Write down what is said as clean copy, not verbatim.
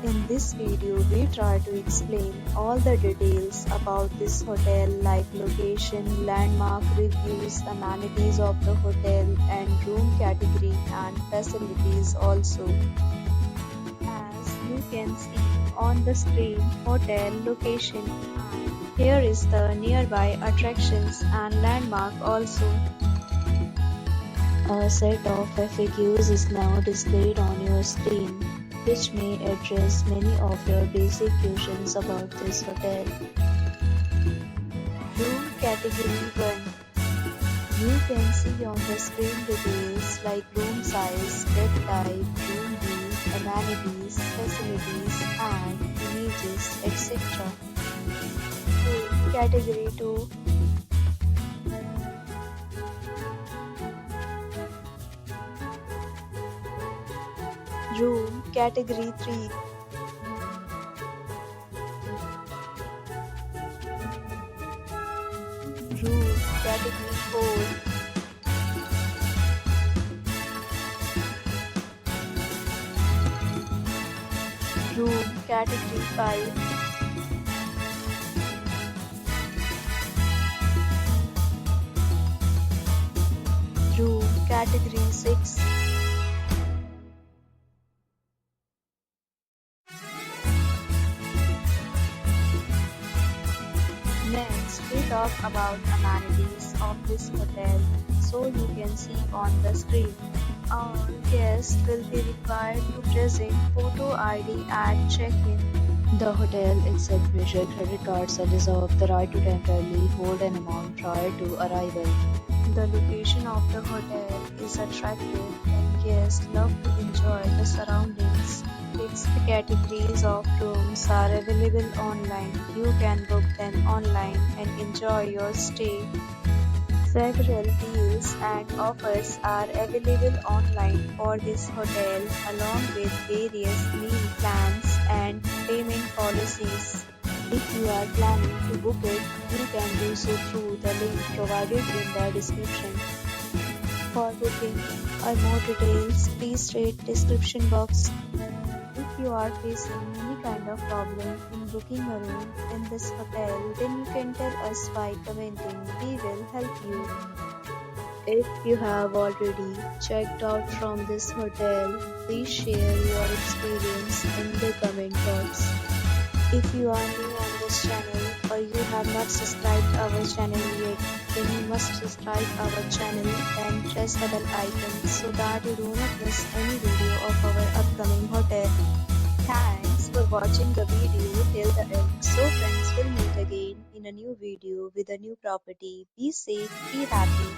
In this video, we try to explain all the details about this hotel like location, landmark reviews, amenities of the hotel and room category and facilities also. As you can see on the screen, hotel location. Here is the nearby attractions and landmark also. A set of FAQs is now displayed on your screen, which may address many of your basic questions about this hotel. Room Category 1. You can see on the screen details like room size, bed type, room view, amenities, facilities, and images, etc. Room Category 2. Room Category 3. Room Category 4. Room Category 5. Room Category 6. Next, we talk about amenities of this hotel, so you can see on the screen. All guests will be required to present photo ID at check-in. The hotel accepts major credit cards and reserves the right to temporarily hold an amount prior to arrival. The location of the hotel is attractive and guests love to enjoy the surroundings. Fixed categories of rooms are available online. You can book them online and enjoy your stay. Several deals and offers are available online for this hotel along with various meal plans and payment policies. If you are planning to book it, you can do so through the link provided in the description. For booking or more details, please read description box. If you are facing any kind of problem in booking a room in this hotel, then you can tell us by commenting. We will help you. If you have already checked out from this hotel, please share your experience in the comment box. If you are new on this channel or you have not subscribed our channel yet, then you must subscribe our channel and press the bell icon so that you do not miss any video of our upcoming hotel. Thanks for watching the video till the end. So friends, will meet again in a new video with a new property. Be safe, be happy.